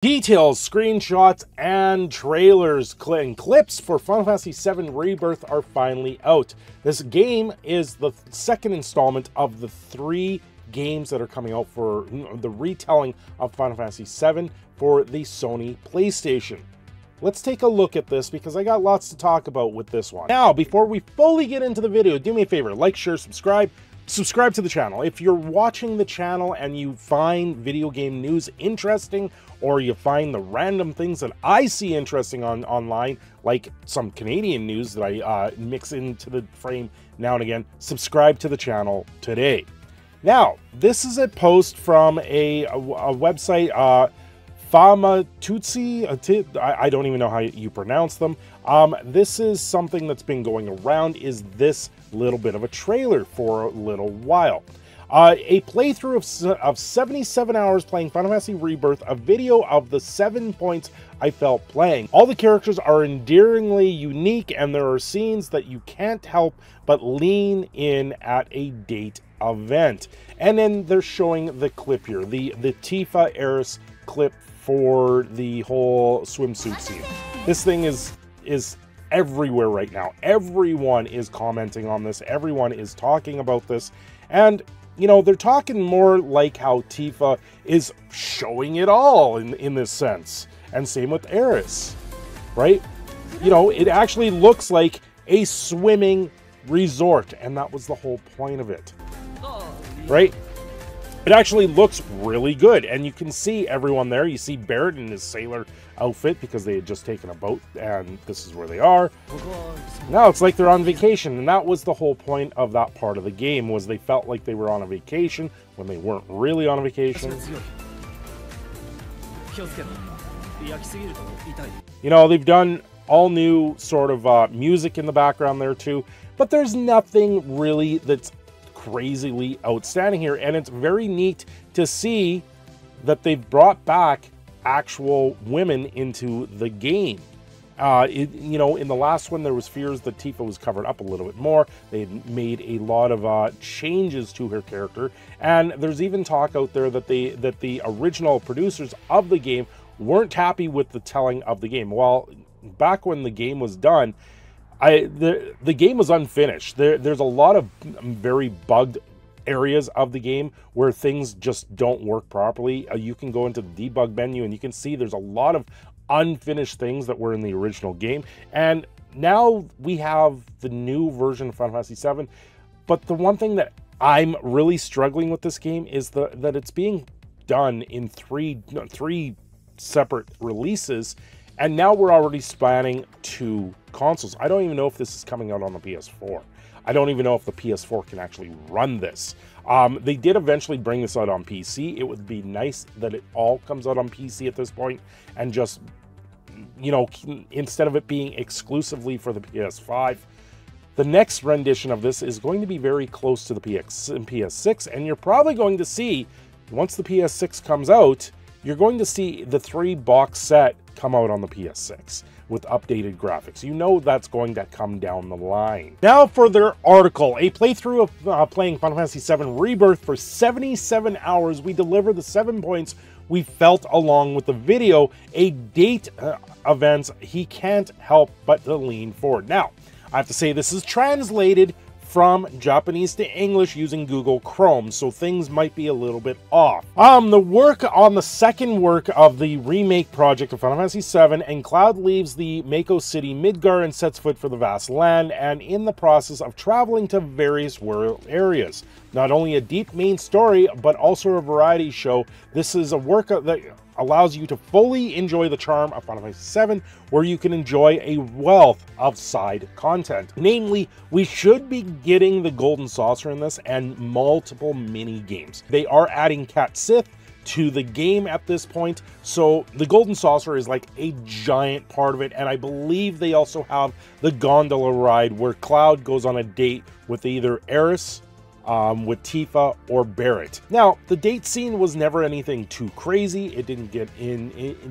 Details, screenshots, and trailers and clips for Final Fantasy VII Rebirth are finally out. This game is the second installment of the 3 games that are coming out for the retelling of Final Fantasy VII for the Sony PlayStation. Let's take a look at this because I got lots to talk about with this one. Now, before we fully get into the video, do me a favor, like, share, subscribe to the channel. If you're watching the channel and you find video game news interesting, or you find the random things that I see interesting online, like some Canadian news that I mix into the frame now and again, subscribe to the channel today. Now, this is a post from a website, Famatutsi, I don't even know how you pronounce them. This is something that's been going around, is this little bit of a trailer for a little while. A playthrough of 77 hours playing Final Fantasy Rebirth, a video of the 7 points I felt playing. All the characters are endearingly unique, and there are scenes that you can't help but lean in at a date event. And then they're showing the clip here, the Tifa Eris clip for the whole swimsuit scene. This thing is everywhere right now. Everyone is commenting on this. Everyone is talking about this. And you know, they're talking more like how Tifa is showing it all in this sense. And same with Eris, right? You know, it actually looks like a swimming resort, and that was the whole point of it, right? It actually looks really good, and you can see everyone there. You see Barrett in his sailor outfit because they had just taken a boat, and this is where they are. Now it's like they're on vacation, and that was the whole point of that part of the game, was they felt like they were on a vacation when they weren't really on a vacation. You know, they've done all new sort of music in the background there too, but there's nothing really that's crazily outstanding here, and it's very neat to see that they've brought back actual women into the game. You know, in the last one there was fears that Tifa was covered up a little bit more. They had made a lot of changes to her character, and there's even talk out there that the original producers of the game weren't happy with the telling of the game. Well, back when the game was done, the game was unfinished. There's a lot of very bugged areas of the game where things just don't work properly. You can go into the debug menu and you can see there's a lot of unfinished things that were in the original game. And now we have the new version of Final Fantasy VII. But the one thing that I'm really struggling with this game is that it's being done in three separate releases. And now we're already spanning 2 consoles. I don't even know if this is coming out on the PS4. I don't even know if the PS4 can actually run this. They did eventually bring this out on PC. It would be nice that it all comes out on PC at this point, and just, you know, instead of it being exclusively for the PS5, the next rendition of this is going to be very close to the PS6, and you're probably going to see, once the PS6 comes out, you're going to see the 3-box set come out on the PS6 with updated graphics. You know that's going to come down the line. Now for their article, a playthrough of playing Final Fantasy VII Rebirth for 77 hours. We deliver the 7 points we felt along with the video, a date events he can't help but to lean forward. Now, I have to say this is translated from Japanese to English using Google Chrome, so things might be a little bit off. The work on the second work of the remake project of Final Fantasy VII, and Cloud leaves the Mako City Midgar and sets foot for the vast land, and in the process of traveling to various world areas. Not only a deep main story, but also a variety show. This is a work that allows you to fully enjoy the charm of Final Fantasy VII, where you can enjoy a wealth of side content. Namely, we should be getting the Golden Saucer in this and multiple mini games. They are adding Cat Sith to the game at this point, so the Golden Saucer is like a giant part of it, and I believe they also have the gondola ride where Cloud goes on a date with either Eris, with Tifa or Barrett. Now, the date scene was never anything too crazy. It didn't get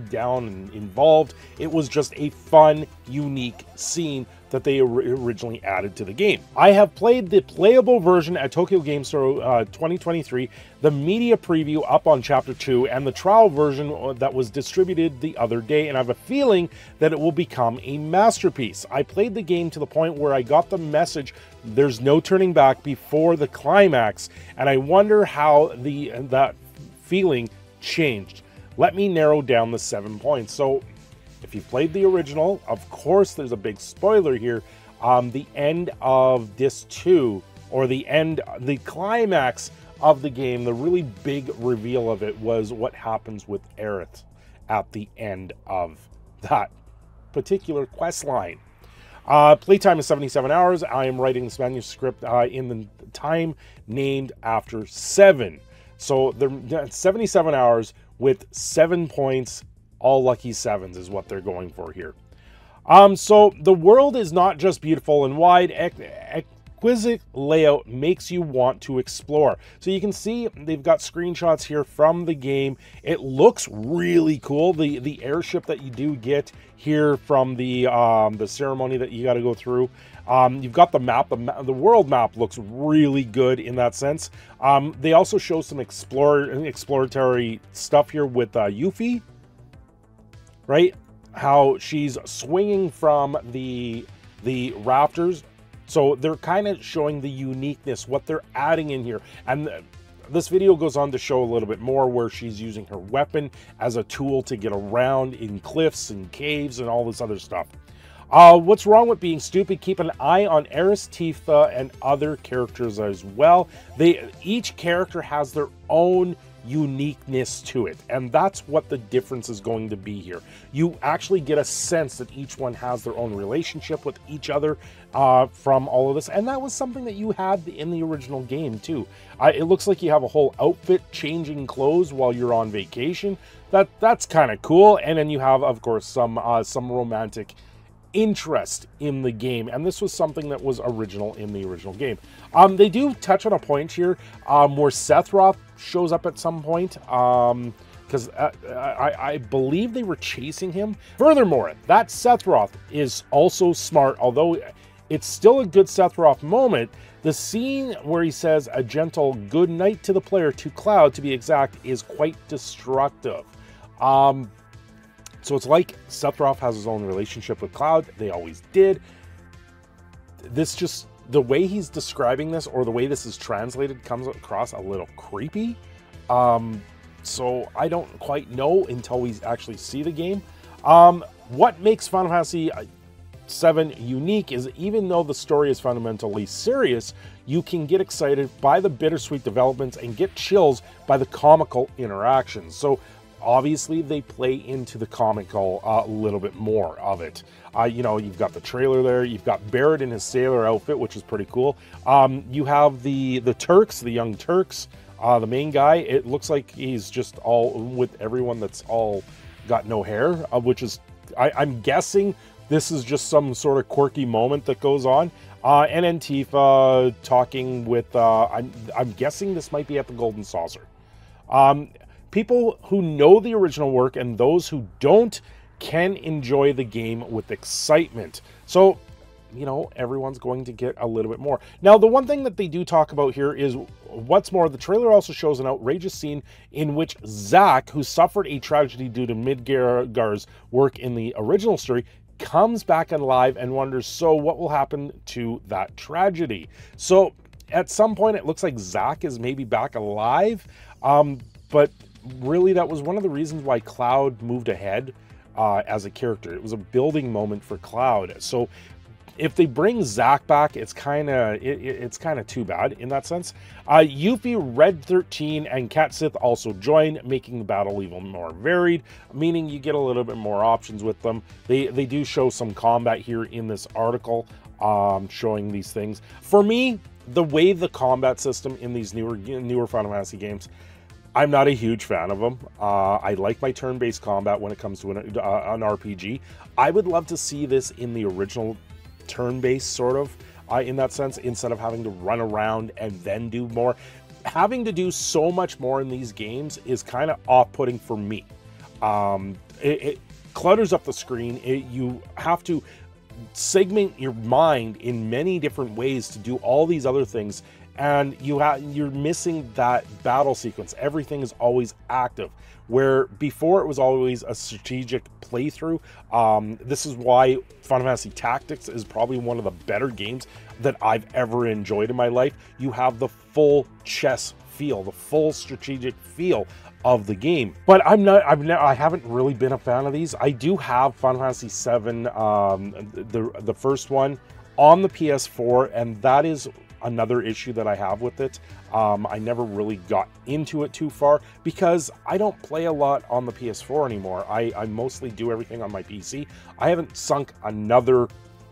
down and involved. It was just a fun, unique scene that they originally added to the game. I have played the playable version at Tokyo Game Show 2023, the media preview up on Chapter 2, and the trial version that was distributed the other day, and I have a feeling that it will become a masterpiece. I played the game to the point where I got the message, there's no turning back before the climax, and I wonder how that feeling changed. Let me narrow down the 7 points. So, if you've played the original, of course there's a big spoiler here. The end of Disc 2, or the climax of the game, the really big reveal of it was what happens with Aerith at the end of that particular quest line. Playtime is 77 hours. I am writing this manuscript in the time named after 7. So, 77 hours with 7 points. All lucky 7s is what they're going for here. So the world is not just beautiful and wide. Exquisite layout makes you want to explore. So you can see they've got screenshots here from the game. It looks really cool. The airship that you do get here from the ceremony that you got to go through. You've got the map. The world map looks really good in that sense. They also show some exploratory stuff here with Yuffie. Right? How she's swinging from the rafters. So they're kind of showing the uniqueness, what they're adding in here. And this video goes on to show a little bit more where she's using her weapon as a tool to get around in cliffs and caves and all this other stuff. What's wrong with being stupid? Keep an eye on Aerith, Tifa, and other characters as well. Each character has their own uniqueness to it, and that's what the difference is going to be here. You actually get a sense that each one has their own relationship with each other from all of this, and that was something that you had in the original game too. It looks like you have a whole outfit changing clothes while you're on vacation. That's kind of cool. And then you have, of course, some romantic interest in the game, and this was something that was original in the original game. They do touch on a point here where Sephiroth shows up at some point, because I believe they were chasing him. Furthermore, that Sephiroth is also smart, although it's still a good Sephiroth moment. The scene where he says a gentle good night to the player, to Cloud to be exact, is quite destructive. So it's like Sephiroth has his own relationship with Cloud. They always did. This just, the way he's describing this, or the way this is translated, comes across a little creepy. So I don't quite know until we actually see the game. What makes Final Fantasy VII unique is, even though the story is fundamentally serious, you can get excited by the bittersweet developments and get chills by the comical interactions. So obviously, they play into the comical a little bit more of it. You know, you've got the trailer there. You've got Barrett in his sailor outfit, which is pretty cool. You have the Turks, the young Turks, the main guy. It looks like he's just all with everyone that's all got no hair, which is, I'm guessing this is just some sort of quirky moment that goes on. And then Tifa talking with, I'm guessing this might be at the Golden Saucer. People who know the original work and those who don't can enjoy the game with excitement. So, you know, everyone's going to get a little bit more. Now, the one thing that they do talk about here is, what's more, the trailer also shows an outrageous scene in which Zack, who suffered a tragedy due to Midgar's work in the original story, comes back alive and wonders, so what will happen to that tragedy? So, at some point, it looks like Zack is maybe back alive, but really, that was one of the reasons why Cloud moved ahead as a character. It was a building moment for Cloud. So if they bring Zack back, it's kind of too bad in that sense. Yuffie, Red 13, and Cat Sith also join, making the battle even more varied, meaning you get a little bit more options with them. They do show some combat here in this article, showing these things. For me, the way the combat system in these newer Final Fantasy games, I'm not a huge fan of them. I like my turn-based combat when it comes to an RPG. I would love to see this in the original turn-based, sort of, in that sense, instead of having to run around and then do more. Having to do so much more in these games is kind of off-putting for me. It clutters up the screen. You have to segment your mind in many different ways to do all these other things, and you're missing that battle sequence. Everything is always active, where before it was always a strategic playthrough. This is why Final Fantasy Tactics is probably one of the better games that I've ever enjoyed in my life. You have the full chess feel, the full strategic feel of the game. But I haven't really been a fan of these. I do have Final Fantasy VII, the first one, on the PS4, and that is another issue that I have with it. I never really got into it too far because I don't play a lot on the PS4 anymore. I mostly do everything on my PC. I haven't sunk another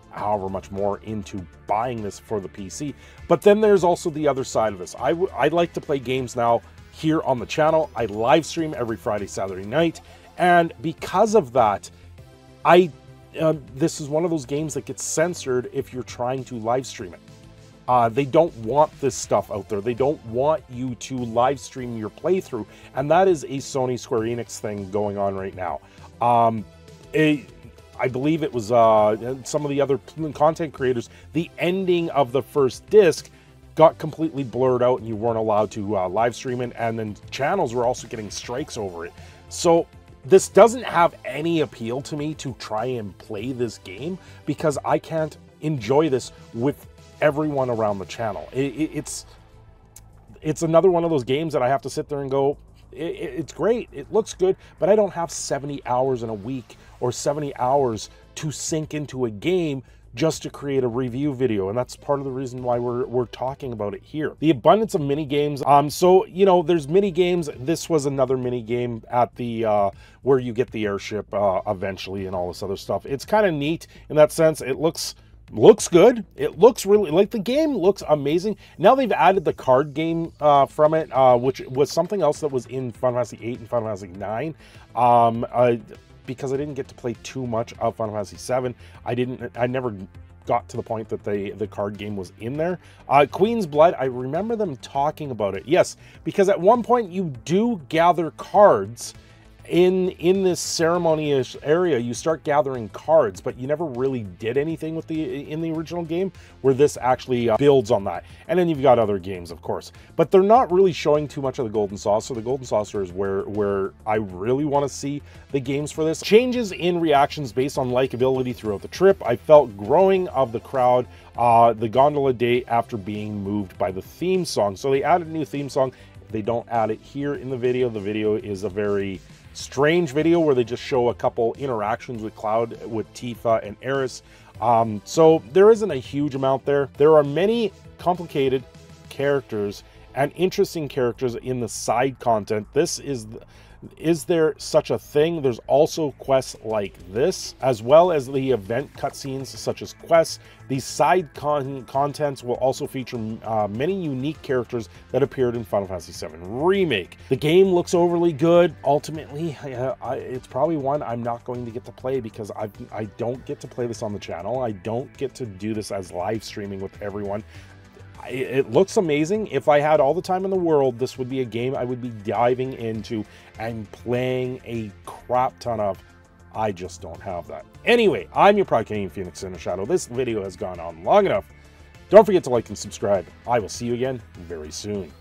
however much more into buying this for the PC. But then there's also the other side of this. I like to play games now here on the channel. I live stream every Friday, Saturday night, and because of that, this is one of those games that gets censored if you're trying to live stream it. They don't want this stuff out there. They don't want you to live stream your playthrough, and that is a Sony Square Enix thing going on right now. I believe it was some of the other content creators, the ending of the first disc got completely blurred out and you weren't allowed to live stream it, and then channels were also getting strikes over it. So this doesn't have any appeal to me to try and play this game because I can't enjoy this with everyone around the channel. It's another one of those games that I have to sit there and go, it's great, it looks good, but I don't have 70 hours in a week or 70 hours to sink into a game just to create a review video, and that's part of the reason why we're talking about it here. The abundance of mini games. So you know, there's mini games. This was another mini game at the where you get the airship eventually and all this other stuff. It's kind of neat in that sense. It looks good. It looks really, like, the game looks amazing. Now they've added the card game from it, which was something else that was in Final Fantasy VIII and Final Fantasy IX. Because I didn't get to play too much of Final Fantasy VII, I never got to the point that the card game was in there. Queen's Blood, I remember them talking about it. Yes, because at one point you do gather cards in this ceremony-ish area. You start gathering cards, but you never really did anything with in the original game, where this actually builds on that. And then you've got other games, of course, but they're not really showing too much of the Golden Saucer. The Golden Saucer is where I really want to see the games for this. Changes in reactions based on likability throughout the trip. I felt growing of the crowd, the gondola day after being moved by the theme song. So they added a new theme song. They don't add it here in the video. The video is a very strange video where they just show a couple interactions with Cloud, with Tifa and Eris. So there isn't a huge amount there. There are many complicated characters and interesting characters in the side content. This is there such a thing? There's also quests like this, as well as the event cutscenes such as quests. These side contents will also feature many unique characters that appeared in Final Fantasy VII Remake. The game looks overly good. Ultimately, it's probably one I'm not going to get to play because I don't get to play this on the channel. I don't get to do this as live streaming with everyone. It looks amazing. If I had all the time in the world, this would be a game I would be diving into and playing a crap ton of. I just don't have that. Anyway, I'm your proud Canadian Phoenix Cindershadow. This video has gone on long enough. Don't forget to like and subscribe. I will see you again very soon.